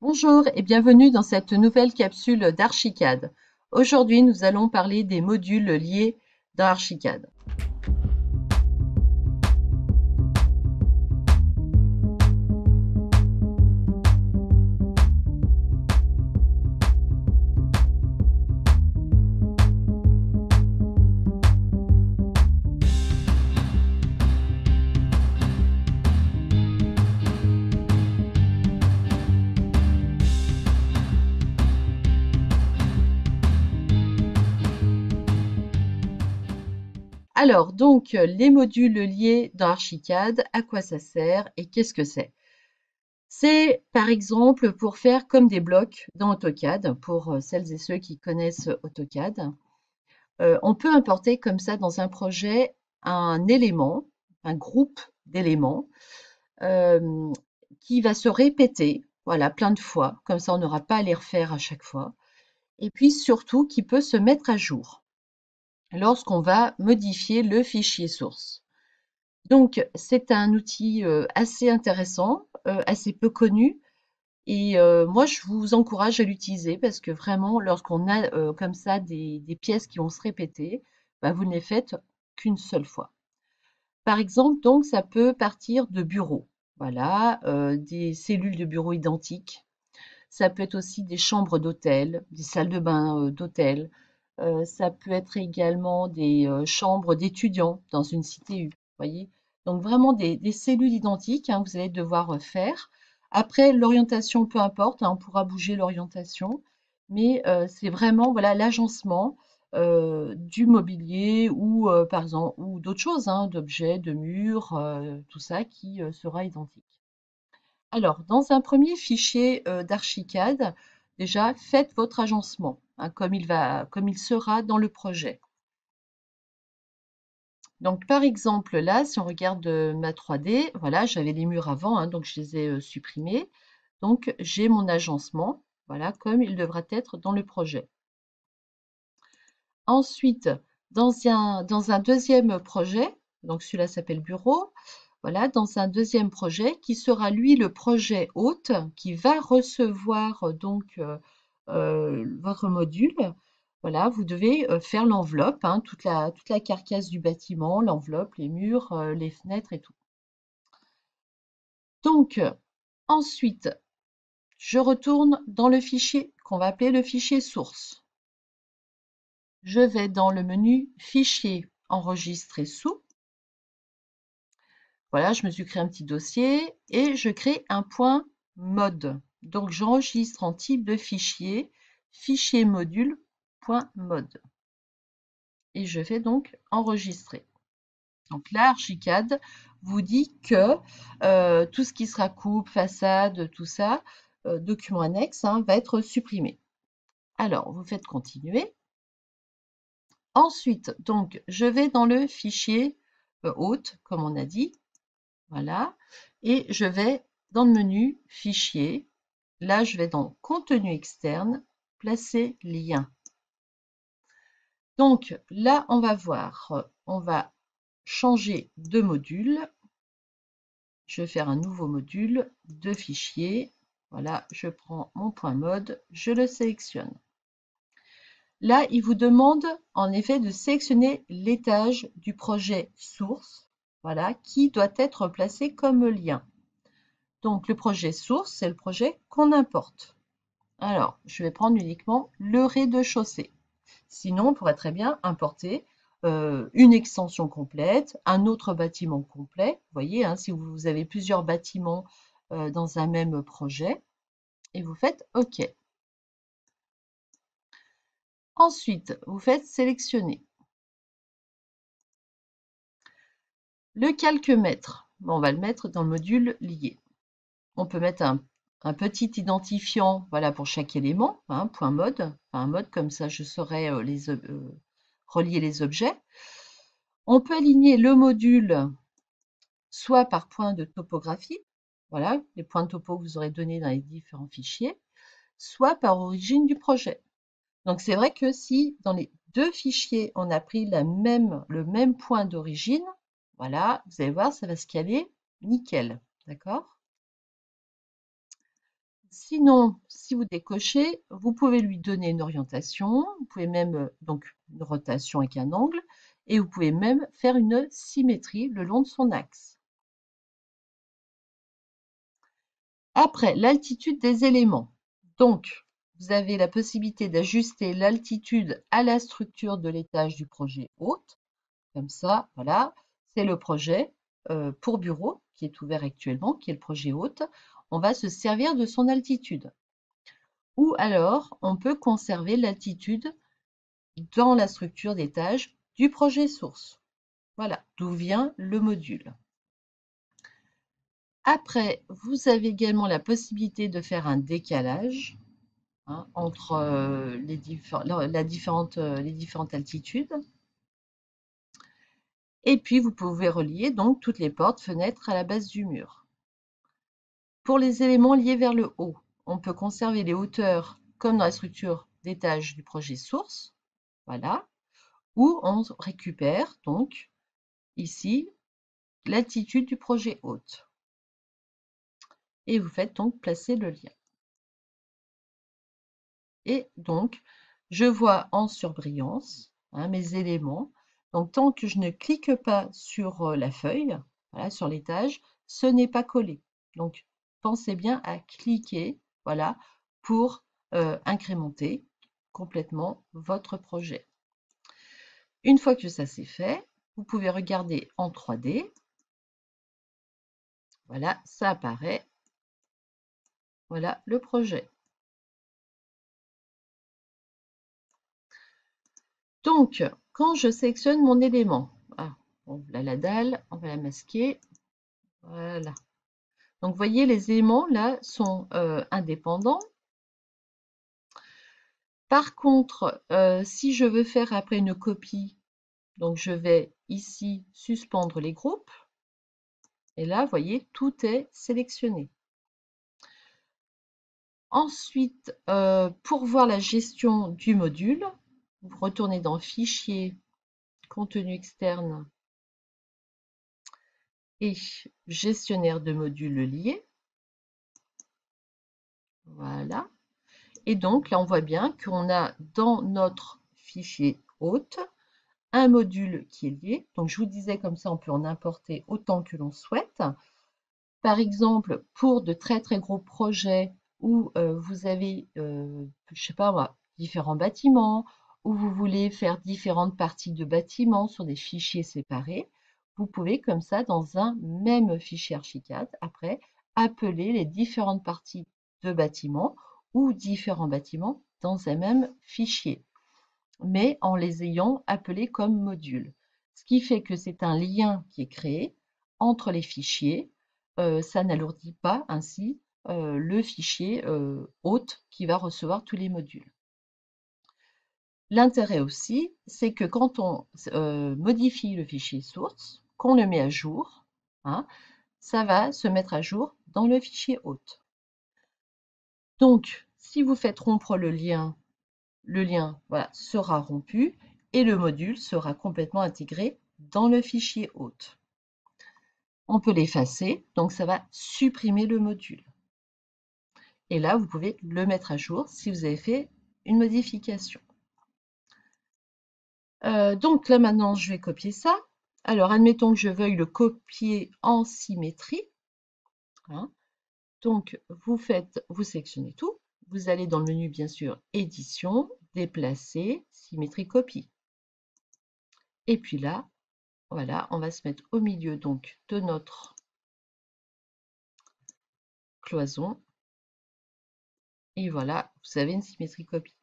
Bonjour et bienvenue dans cette nouvelle capsule d'Archicad. Aujourd'hui, nous allons parler des modules liés dans Archicad. Alors, donc, les modules liés dans Archicad, à quoi ça sert et qu'est-ce que c'est? C'est, par exemple, pour faire comme des blocs dans AutoCAD, pour celles et ceux qui connaissent AutoCAD. On peut importer comme ça dans un projet un élément, un groupe d'éléments, euh, qui va se répéter, voilà, plein de fois. Comme ça, on n'aura pas à les refaire à chaque fois. Et puis surtout, qui peut se mettre à jour lorsqu'on va modifier le fichier source. Donc, c'est un outil assez intéressant, assez peu connu. Et moi, je vous encourage à l'utiliser parce que vraiment, lorsqu'on a comme ça des pièces qui vont se répéter, bah, vous ne les faites qu'une seule fois. Par exemple, donc, ça peut partir de bureaux. Voilà, des cellules de bureaux identiques. Ça peut être aussi des chambres d'hôtel, des salles de bain d'hôtel. Ça peut être également des chambres d'étudiants dans une cité U. Voyez? Donc vraiment des cellules identiques, hein, vous allez devoir faire. Après, l'orientation, peu importe, hein, on pourra bouger l'orientation, mais c'est vraiment voilà l'agencement du mobilier ou par exemple ou d'autres choses, hein, d'objets, de murs, tout ça qui sera identique. Alors, dans un premier fichier d'Archicad, déjà, faites votre agencement, hein, comme il sera dans le projet. Donc, par exemple, là, si on regarde ma 3D, voilà, j'avais les murs avant, hein, donc je les ai supprimés. Donc, j'ai mon agencement, voilà, comme il devra être dans le projet. Ensuite, dans un deuxième projet, donc celui-là s'appelle bureau, voilà, dans un deuxième projet qui sera lui le projet hôte qui va recevoir votre module. Voilà, vous devez faire l'enveloppe, hein, toute la carcasse du bâtiment, l'enveloppe, les murs, les fenêtres et tout. Donc, ensuite, je retourne dans le fichier qu'on va appeler le fichier source. Je vais dans le menu Fichier, Enregistrer sous. Voilà, je me suis créé un petit dossier et je crée un point mode. Donc, j'enregistre en type de fichier, fichier module.mode. Et je fais donc enregistrer. Donc là, Archicad vous dit que tout ce qui sera coupe, façade, tout ça, document annexe, hein, va être supprimé. Alors, vous faites continuer. Ensuite, donc, je vais dans le fichier hôte, comme on a dit. Voilà. Et je vais dans le menu Fichier. Là, je vais dans Contenu externe, placer lien. Donc là, on va voir, on va changer de module. Je vais faire un nouveau module de fichier. Voilà, je prends mon point mode, je le sélectionne. Là, il vous demande en effet de sélectionner l'étage du projet source, voilà, qui doit être placé comme lien. Donc, le projet source, c'est le projet qu'on importe. Alors, je vais prendre uniquement le rez-de-chaussée. Sinon, on pourrait très bien importer une extension complète, un autre bâtiment complet. Vous voyez, hein, si vous avez plusieurs bâtiments dans un même projet, et vous faites OK. Ensuite, vous faites sélectionner. Le calque-mètre, on va le mettre dans le module lié. On peut mettre un petit identifiant, voilà, pour chaque élément, hein, point mode, enfin, un mode comme ça je saurais relier les objets. On peut aligner le module soit par point de topographie, voilà, les points de topo que vous aurez donnés dans les différents fichiers, soit par origine du projet. Donc c'est vrai que si dans les deux fichiers on a pris le même point d'origine, voilà, vous allez voir, ça va se caler nickel, d'accord? Sinon, si vous décochez, vous pouvez lui donner une orientation, vous pouvez même, donc une rotation avec un angle, et vous pouvez même faire une symétrie le long de son axe. Après, l'altitude des éléments. Donc, vous avez la possibilité d'ajuster l'altitude à la structure de l'étage du projet hôte. Comme ça, voilà, c'est le projet pour bureau qui est ouvert actuellement, qui est le projet hôte. On va se servir de son altitude. Ou alors, on peut conserver l'altitude dans la structure d'étage du projet source. Voilà, d'où vient le module. Après, vous avez également la possibilité de faire un décalage entre les différentes altitudes. Et puis, vous pouvez relier donc toutes les portes, fenêtres à la base du mur. Pour les éléments liés vers le haut, on peut conserver les hauteurs comme dans la structure d'étage du projet source. Voilà. Ou on récupère donc ici l'altitude du projet hôte. Et vous faites donc placer le lien. Et donc, je vois en surbrillance mes éléments. Donc, tant que je ne clique pas sur la feuille, voilà, sur l'étage, ce n'est pas collé. Donc, pensez bien à cliquer, voilà, pour incrémenter complètement votre projet. Une fois que ça c'est fait, vous pouvez regarder en 3D. Voilà, ça apparaît. Voilà le projet. Donc, quand je sélectionne mon élément, bon, là la dalle, on va la masquer. Voilà. Donc, vous voyez, les éléments là sont indépendants. Par contre, si je veux faire après une copie, donc je vais ici suspendre les groupes. Et là, vous voyez, tout est sélectionné. Ensuite, pour voir la gestion du module, vous retournez dans Fichier, Contenu externe et Gestionnaire de modules liés. Voilà. Et donc, là, on voit bien qu'on a dans notre fichier hôte un module qui est lié. Donc, je vous disais, comme ça, on peut en importer autant que l'on souhaite. Par exemple, pour de très, très gros projets où vous avez, je ne sais pas moi, différents bâtiments, où vous voulez faire différentes parties de bâtiments sur des fichiers séparés, vous pouvez comme ça, dans un même fichier Archicad, après, appeler les différentes parties de bâtiments ou différents bâtiments dans un même fichier, mais en les ayant appelés comme modules. Ce qui fait que c'est un lien qui est créé entre les fichiers. Ça n'alourdit pas ainsi le fichier hôte qui va recevoir tous les modules. L'intérêt aussi, c'est que quand on modifie le fichier source, qu'on le met à jour, ça va se mettre à jour dans le fichier hôte. Donc, si vous faites rompre le lien voilà, sera rompu et le module sera complètement intégré dans le fichier hôte. On peut l'effacer, donc ça va supprimer le module. Et là, vous pouvez le mettre à jour si vous avez fait une modification. Donc là maintenant, je vais copier ça. Alors, admettons que je veuille le copier en symétrie. Donc, vous sélectionnez tout. Vous allez dans le menu, bien sûr, Édition, Déplacer, Symétrie, Copie. Et puis là, voilà, on va se mettre au milieu donc de notre cloison. Et voilà, vous avez une symétrie copie.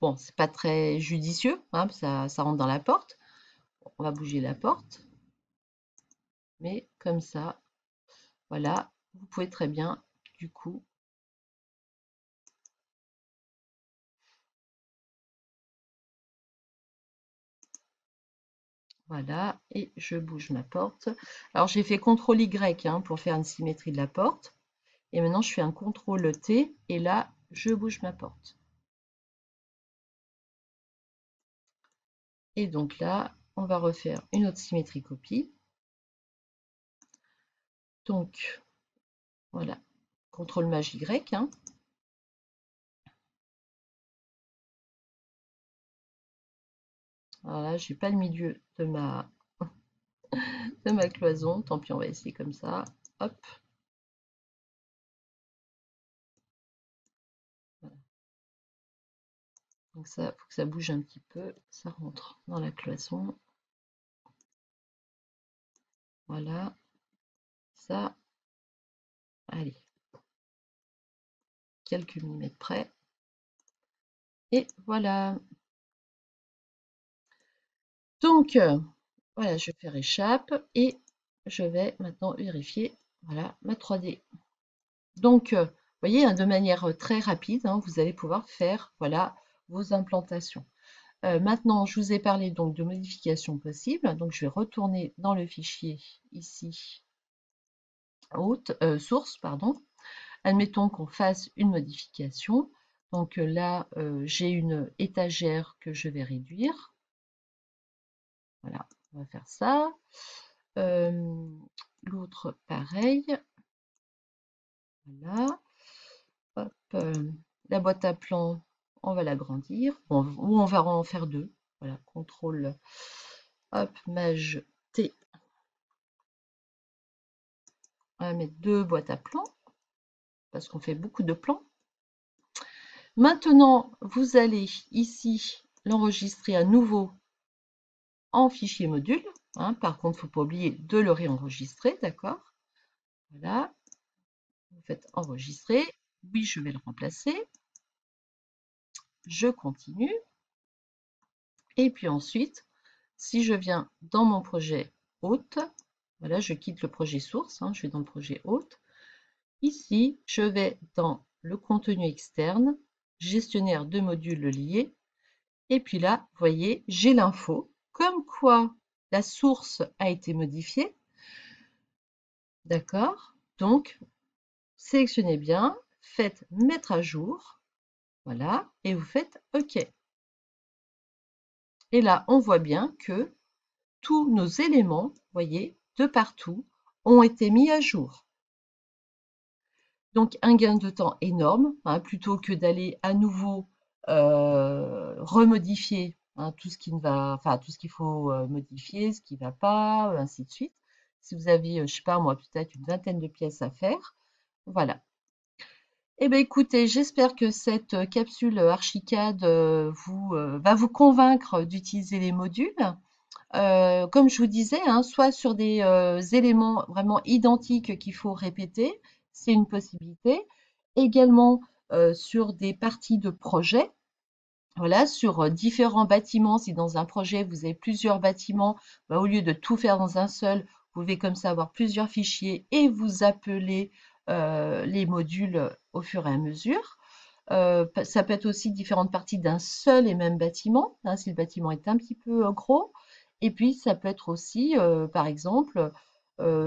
Bon, c'est pas très judicieux, ça rentre dans la porte. On va bouger la porte. Mais comme ça, voilà, vous pouvez très bien, du coup, voilà, et je bouge ma porte. Alors, j'ai fait CTRL Y pour faire une symétrie de la porte. Et maintenant, je fais un CTRL T, et là, je bouge ma porte. Et donc là, on va refaire une autre symétrie copie. Donc, voilà, CTRL Maj Y, hein. Voilà, j'ai pas le milieu de ma cloison. Tant pis, on va essayer comme ça. Hop. Voilà. Donc ça, faut que ça bouge un petit peu. Ça rentre dans la cloison. Voilà. Ça. Allez. Quelques millimètres près. Et voilà. Donc, voilà, je vais faire échappe et je vais maintenant vérifier, voilà, ma 3D. Donc, vous voyez, hein, de manière très rapide, hein, vous allez pouvoir faire, voilà, vos implantations. Maintenant, je vous ai parlé donc de modifications possibles. Donc, je vais retourner dans le fichier ici, source, pardon. Admettons qu'on fasse une modification. Donc là, j'ai une étagère que je vais réduire. Voilà, on va faire ça. L'autre, pareil. Voilà. Hop, la boîte à plans, on va l'agrandir. Bon, ou on va en faire deux. Voilà, CTRL, hop, Maj T. On va mettre deux boîtes à plans, parce qu'on fait beaucoup de plans. Maintenant, vous allez ici l'enregistrer à nouveau en fichier module. Hein. Par contre, il ne faut pas oublier de le réenregistrer, d'accord? Voilà. Vous faites enregistrer. Oui, je vais le remplacer. Je continue. Et puis ensuite, si je viens dans mon projet hôte, voilà, je quitte le projet source, hein, je vais dans le projet hôte. Ici, je vais dans le contenu externe, gestionnaire de modules liés. Et puis là, vous voyez, j'ai l'info, comme quoi la source a été modifiée. D'accord? Donc, sélectionnez bien, faites mettre à jour, voilà, et vous faites OK. Et là, on voit bien que tous nos éléments, vous voyez, de partout, ont été mis à jour. Donc, un gain de temps énorme, hein, plutôt que d'aller à nouveau remodifier hein, tout ce qui ne va, enfin, tout ce qu'il faut modifier, ce qui ne va pas, ainsi de suite. Si vous avez, je sais pas moi, peut-être une vingtaine de pièces à faire, voilà. Eh bien, écoutez, j'espère que cette capsule Archicad va vous convaincre d'utiliser les modules. Comme je vous disais, hein, soit sur des éléments vraiment identiques qu'il faut répéter, c'est une possibilité. Également sur des parties de projet, voilà, sur différents bâtiments. Si dans un projet vous avez plusieurs bâtiments, bah, au lieu de tout faire dans un seul, vous pouvez comme ça avoir plusieurs fichiers et vous appeler les modules au fur et à mesure. Ça peut être aussi différentes parties d'un seul et même bâtiment, hein, si le bâtiment est un petit peu gros. Et puis, ça peut être aussi, par exemple,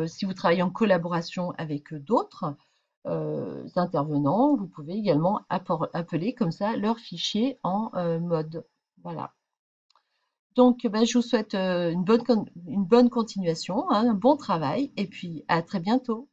si vous travaillez en collaboration avec d'autres intervenants, vous pouvez également appeler comme ça leur fichier en mode. Voilà. Donc, ben, je vous souhaite une bonne continuation, hein, un bon travail, et puis à très bientôt.